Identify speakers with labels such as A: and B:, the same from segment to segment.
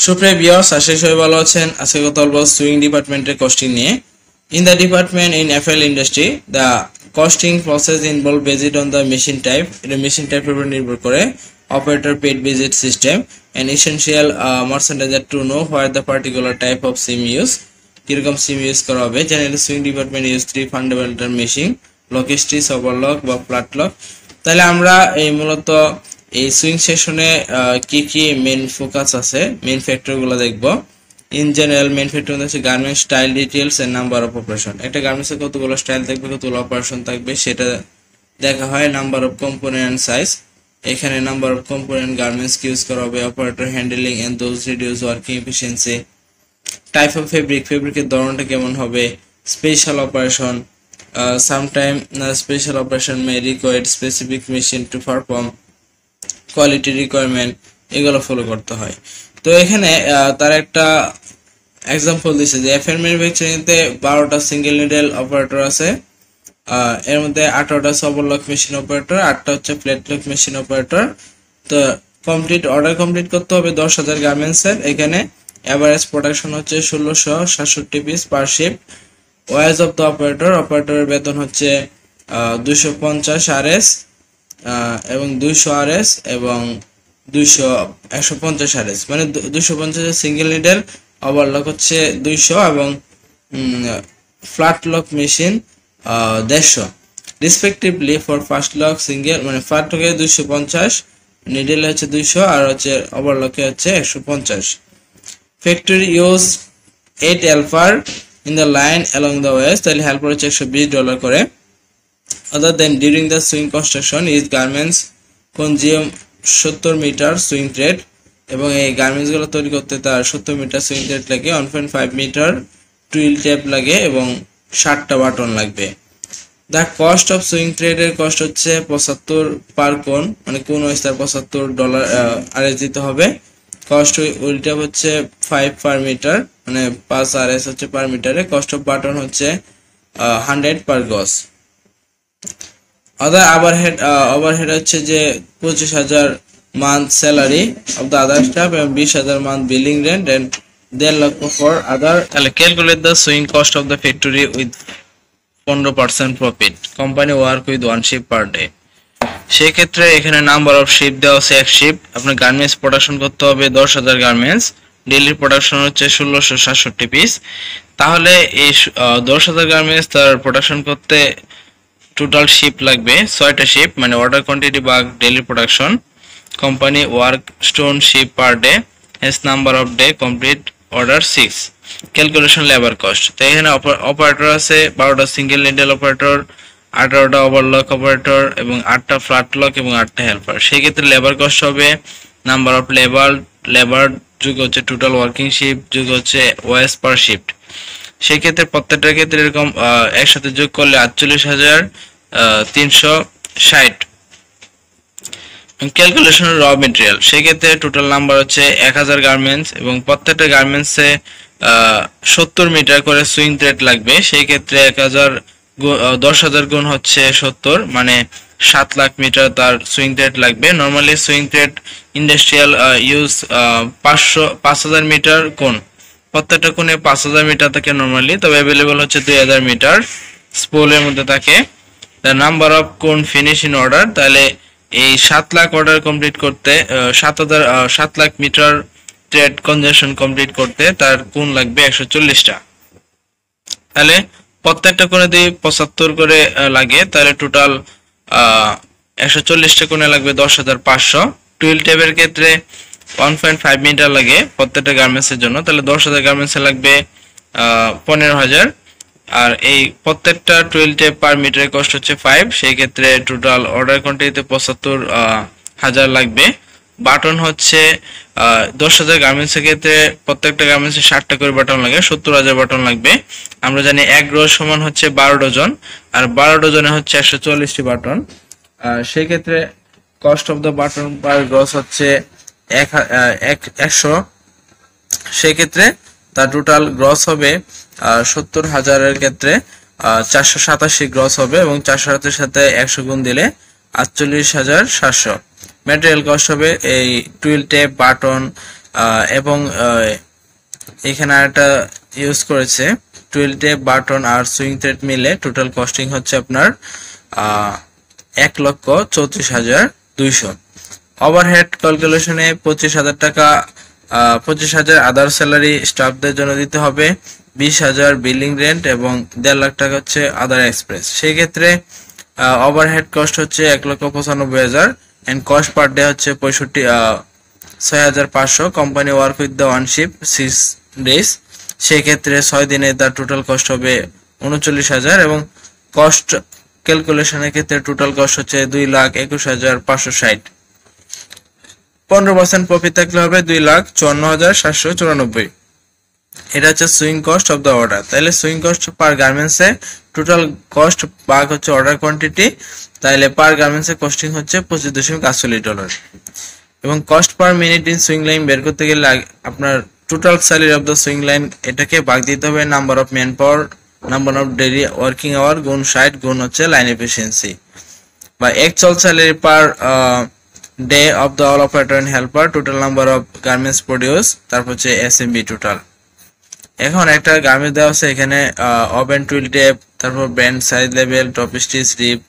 A: সুপ্রিয় ভিউয়ার্স, আশা করি ভালো আছেন। আজকে কথা বলবো সুইং ডিপার্টমেন্টের কস্টিং নিয়ে। In the department in FL industry, the costing process involved based on the machine type. The machine type উপর নির্ভর করে operator paid visit system and essential merchandiser to know where the particular type of sim use. কিরকম সিম use করা হবে। Generally sewing department use 3 fundamental machine, lockstitch, overlock বা flat lock. তাহলে আমরা এই মূলত এই সুইং সেশনে কি কি মেইন ফোকাস আছে, মেইন ফ্যাক্টরগুলো দেখব। ইন জেনারেল মেইন ফ্যাক্টর হচ্ছে garment style, details and number of operation. একটা গার্মেন্টসে কতগুলো স্টাইল থাকবে, কতগুলো অপারেশন থাকবে সেটা দেখা হয়। Number of component and size, এখানে number of component garments use করা হবে। Operator handling and those reduce working efficiency. Type of ফেব্রিকের ধরনটা কেমন হবে। Special operation, sometime special operation may required specific machine to perform. Quality requirement, এগুলো follow করতে হয়। তো এখানে তার একটা এক্সাম্পল দিছে যে এফএল ম্যানুফ্যাকচারিংতে 12টা সিঙ্গেল নিডেল অপারেটর আছে, এর মধ্যে 18টা ওভারলক মেশিন অপারেটর, 8টা হচ্ছে ফ্ল্যাট লক মেশিন অপারেটর। তো অর্ডার কমপ্লিট করতে হবে 10,000 গার্মেন্টসের। এখানে এভারেজ প্রোডাকশন হচ্ছে 1667 piece per shift. Wise of the অপারেটরের বেতন হচ্ছে 250 আরএস এবং 200 আরএস এবং 150 আরএস, মানে 250 সিঙ্গেল নিডেল, ওভারলক হচ্ছে 200 এবং flat lock machine 150 respectively. For first lock single মানে ফ্ল্যাট লকে 250, নিডেল হচ্ছে 200 আর হচ্ছে ওভারলকে হচ্ছে 150। Factory use 8 helper in the line along the West, তাহলে হেল্পার হচ্ছে $120 করে। Other than during the swing construction, is garments consume 70 metre sewing thread, এবং এই গার্মেন্টস গুলো তৈরি করতে তার 70 মিটার সুইং থ্রেড লাগে, 1.5 মিটার টুইল টেপ লাগে এবং 60টা বাটন লাগবে। দ্য কস্ট অফ সুইং থ্রেডের কস্ট হচ্ছে 75 পার কোন, মানে কোন ওয়াইজ তার $75 আরএস দিতে হবে। কস্ট উইল টেপ হচ্ছে 5 পার মিটার, মানে 5 আরএস হচ্ছে পার মিটারে। কস্ট অফ বাটন হচ্ছে 100 পার গজ। আদার ওভারহেড হচ্ছে যে 25,000 month salary of the other staff এবং 20,000 মান্থ বিলিং রেন্ট এন্ড 1.5 লক্ষ ফর আদার। তাহলে calculate the swing cost of the factory with 15% profit. Company work with 1 shift per day. সেই ক্ষেত্রে এখানে নাম্বার অফ শিফট দেওয়া আছে 1 শিফট। আপনার garments production করতে হবে 10,000 গার্মেন্টস, ডেইলি প্রোডাকশন হচ্ছে 1667 পিস। তাহলে এই 10,000 গার্মেন্টস তার প্রোডাকশন করতে টোটাল শিফট লাগবে 6টা শিফট, মানে অর্ডার কোয়ান্টিটি ভাগ daily production. Company work stone shift per day, as number of day complete order 6। Calculation labour cost, তো এখানে অপারেটর আছে 12টা সিঙ্গেল নিডেল অপারেটর, 18টা ওভারলক অপারেটর এবং 8টা ফ্ল্যাট লক এবং 8টা হেল্পার। সেই ক্ষেত্রে লেবার কস্ট হবে নাম্বার অফ লেবার যোগ হচ্ছে টোটাল ওয়ার্কিং শিফট যোগ হচ্ছে ওএস পার শিফট। সেই ক্ষেত্রে প্রত্যেকটার ক্ষেত্রে এরকম একসাথে যোগ করলে 48,360। ক্যালকুলেশন র মেটেরিয়াল, সেই ক্ষেত্রে টোটাল নাম্বার হচ্ছে 1000 গার্মেন্টস এবং প্রত্যেকটা গার্মেন্টসে 70 মিটার করে সুইং থ্রেড লাগবে। সেই ক্ষেত্রে 10,000 গুণ হচ্ছে 70, মানে 7 লাখ মিটার তার সুইং থ্রেড লাগবে। Normally sewing thread industrial use 5,000 metre cone, প্রত্যেকটা কোণে 5,000 মিটার থাকে নর্মালি, তবে অ্যাভেলেবল হচ্ছে 2,000 মিটার স্পোলের মধ্যে থাকে। The number of cone finish in order, তাহলে এই 7 লাখ অর্ডার কমপ্লিট করতে 7 lakh metre thread consumption complete করতে তার কোণ লাগবে 140টা। তাহলে প্রত্যেকটা কোণে যদি 75 করে লাগে, তাহলে টোটাল 140টা কোণে লাগবে 10,500। টুইল টেপের ক্ষেত্রে 1.5 মিটার লাগে প্রত্যেকটা গার্মেন্টসের জন্য, তাহলে 10,000 গার্মেন্টসে লাগবে 15,000। আর এই প্রত্যেকটা টুইল টেপ পার মিটারের কস্ট হচ্ছে 5। সেই ক্ষেত্রে টোটাল অর্ডার কোয়ান্টিটিতে 75,000 লাগবে। বাটন হচ্ছে 10,000 গার্মেন্টসের ক্ষেত্রে প্রত্যেকটা গার্মেন্টসে 60টা করে বাটন লাগে, 70,000 বাটন লাগবে। আমরা জানি 1 রোজ সমান হচ্ছে 12 ডজন, আর 12 ডজনে হচ্ছে 140টি বাটন। সেই ক্ষেত্রে cost of the button per gross হচ্ছে 100। সেই ক্ষেত্রে তার টোটাল গ্রস হবে 70,000-এর ক্ষেত্রে 487 গ্রস হবে এবং 487 সাথে 100 গুণ দিলে 48,700। ম্যাটেরিয়াল কস্ট হবে এই টুইল টেপ, বাটন, এবং এখানে একটা ইউজ করেছে টুইল টেপ, বাটন আর সুইং থ্রেড মিলে টোটাল কস্টিং হচ্ছে আপনার 1,34,200। ওভারহেড ক্যালকুলেশনে 25,000 টাকা 25,000 আদার স্যালারি স্টাফদের জন্য দিতে হবে, 20,000 বিল্ডিং রেন্ট এবং 1.5 লাখ টাকা হচ্ছে আদার এক্সপেন্স। সেই ক্ষেত্রে ওভারহেড কস্ট হচ্ছে 1,95,000 এন্ড কস্ট পার ডে হচ্ছে 6,500। Company work with the one shift 6 days, সেই ক্ষেত্রে 6 দিনে তার টোটাল কস্ট হবে 39,000 এবং কস্ট ক্যালকুলেশনের ক্ষেত্রে টোটাল কস্ট হচ্ছে 2,21,560। 15% প্রফিট থাকলে হবে 2,54,794। এটা হচ্ছে swing cost of the order. তাহলে সুইং কস্ট পার গার্মেন্টসে টোটাল কস্ট ভাগ হচ্ছে অর্ডার কোয়ান্টিটি, তাহলে পার গার্মেন্টসে কস্টিং হচ্ছে $25.48। এবং cost per minute in sewing line বের করতে গেলে আপনার total salary of the sewing line এটাকে ভাগ দিতে হবে number of man power, number of daily working hour গুণ 60 গুণ হচ্ছে লাইন এফিসিয়েন্সি, বা actual salary per day of the all operator and helper, total number of garments produce, তারপর হচ্ছে এসএমবি টোটাল। এখন একটা গার্মেন্টস দেওয়া আছে এখানে ওভেন টুইল টেপ, তারপর ব্যান্ড সাইজ লেভেল, টপ স্টিচ রিপ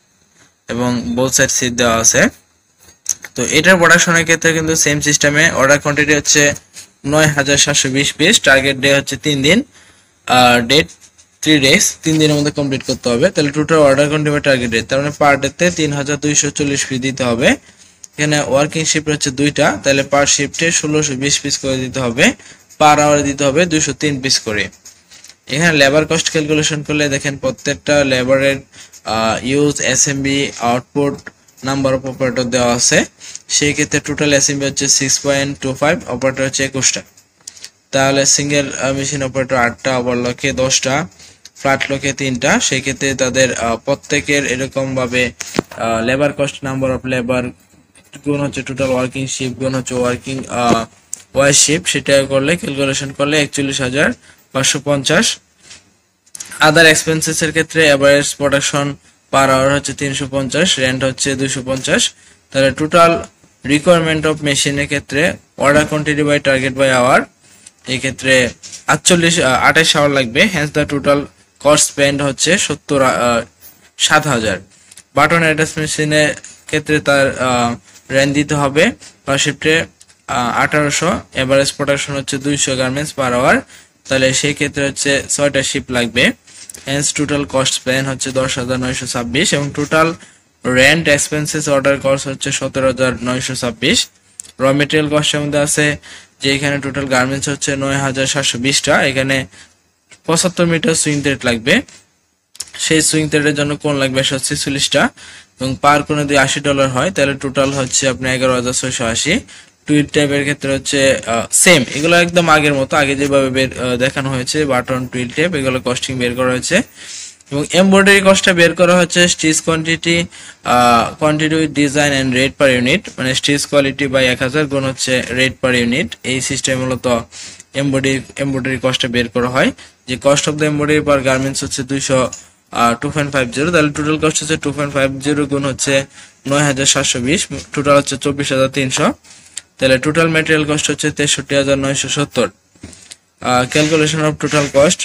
A: এবং বোথ সাইড সিট দেওয়া আছে। তো এটার প্রোডাকশনের ক্ষেত্রে কিন্তু সেম সিস্টেমে অর্ডার কোয়ান্টিটি হচ্ছে 9,720 পিস, টার্গেট ডে হচ্ছে 3 দিন, ডেট 3 ডেজ, 3 দিনের মধ্যে কমপ্লিট করতে হবে। তাহলে total order quantity target date, তার মানে পার ডেতে 3,240 পিস দিতে হবে। এখানে ওয়ার্কিং শিফট হচ্ছে 2টা, তাহলে পার শিফটে 1,620 পিস করে দিতে হবে, পার আওয়ারে দিতে হবে 203 পিস করে। এখানে লেবার কস্ট ক্যালকুলেশন করলে দেখেন প্রত্যেকটা লেবারের use, SMV, output, number of operator দেওয়া আছে। সেই ক্ষেত্রে টোটাল এসএমবি হচ্ছে 6.25, অপারেটর হচ্ছে 21টা। তাহলে সিঙ্গেল মেশিন অপারেটর 8টা, ওভারলকে 10টা, ফ্ল্যাট লকে 3টা। সেই ক্ষেত্রে তাদের প্রত্যেকের এরকম ভাবে labour cost number of labour গুণ হচ্ছে টোটাল ওয়ার্কিং শিফট গুণ হচ্ছে ওয়ার্কিং ওয়ার শিফট, সেটা করলে ক্যালকুলেশন করলে 41,550। আদার এক্সপেন্সেস এর ক্ষেত্রে এভারেজ প্রোডাকশন পার আওয়ার হচ্ছে 350, রেন্ট হচ্ছে 250। তাহলে টোটাল রিকোয়ারমেন্ট অফ মেশিনের ক্ষেত্রে order quantity by target by hour, এই ক্ষেত্রে 28 আওয়ার লাগবে, hence the total cost spend হচ্ছে 7,000। বাটন অ্যাটাচ মেশিনের ক্ষেত্রে তার রেন্ট দিতে হবে পার শিফটে 1800, এভারেজ প্রোডাকশন হচ্ছে 200 গার্মেন্টস পার আওয়ার, তাহলে সেই ক্ষেত্রে হচ্ছে 6টা শিফট লাগবে, হেন্স টোটাল কস্ট স্পেন্ড হচ্ছে 10,926 এবং total rent expenses order cost হচ্ছে 17,926। র মেটেরিয়াল কস্টের মধ্যে আছে যে এখানে টোটাল গার্মেন্টস হচ্ছে 9,720টা, এখানে 75 মিটার সুইং থ্রেড লাগবে, সেই সুইং থ্রেডের জন্য কোন লাগবে 146টা এবং পার কোণে যদি $80 হয় তাহলে টোটাল হচ্ছে আপনার 11,680। টুইল টেপের ক্ষেত্রে হচ্ছে সেম, এগুলো একদম আগের মতো, আগে যেভাবে দেখানো হয়েছে বাটন টুইল টেপ এগুলো কস্টিং বের করা হয়েছে। এবং এমব্রয়ডারি কস্টটা বের করা হচ্ছে stitch quantity with design and rate per unit, মানে স্টিচ কোয়ালিটি বাই 1000 গুণ হচ্ছে রেট পার ইউনিট। এই সিস্টেম মূলত এমব্রয়ডারি কস্টটা বের করা হয়, যে cost of the embroidery per garments হচ্ছে 2.50, তাহলে টোটাল কস্ট হচ্ছে 2.50 গুণ হচ্ছে 9,720, টোটাল হচ্ছে 24,300। তাহলে টোটাল ম্যাটেরিয়াল কস্ট হচ্ছে 63,970। Calculation of total cost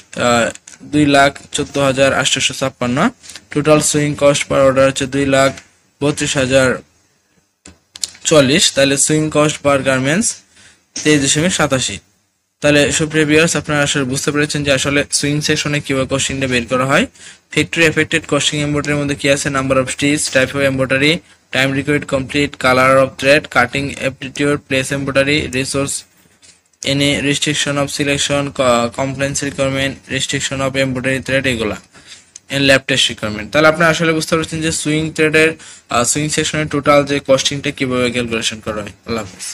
A: 2,14,856। Total swing cost per order হচ্ছে 2,32,040, তাহলে সুইং কস্ট পার গার্মেন্টস 23.87। তাহলে সুপ্রিয় ভিউয়ার্স, আপনারা আসলে বুঝতে পেরেছেন যে আসলে সুইং সেকশনে কিভাবে কস্টিংটা বের করা হয়। ফ্যাক্টরি এফেক্টেড কস্টিং এমব্রয়ডারির মধ্যে কি আছে, number of stitch, type of embroidery, time required complete, colour of thread, cutting aptitude, place embroidery, resource, any restriction of selection, compliance requirement, restriction of embroidery thread, এগুলা and lab test requirement. তাহলে আপনারা আসলে বুঝতে পারছেন যে swing থ্রেডের swing সেকশনের total যে কস্টিংটা কিভাবে ক্যালকুলেশন করা হয়। আল্লাহ হাফেজ।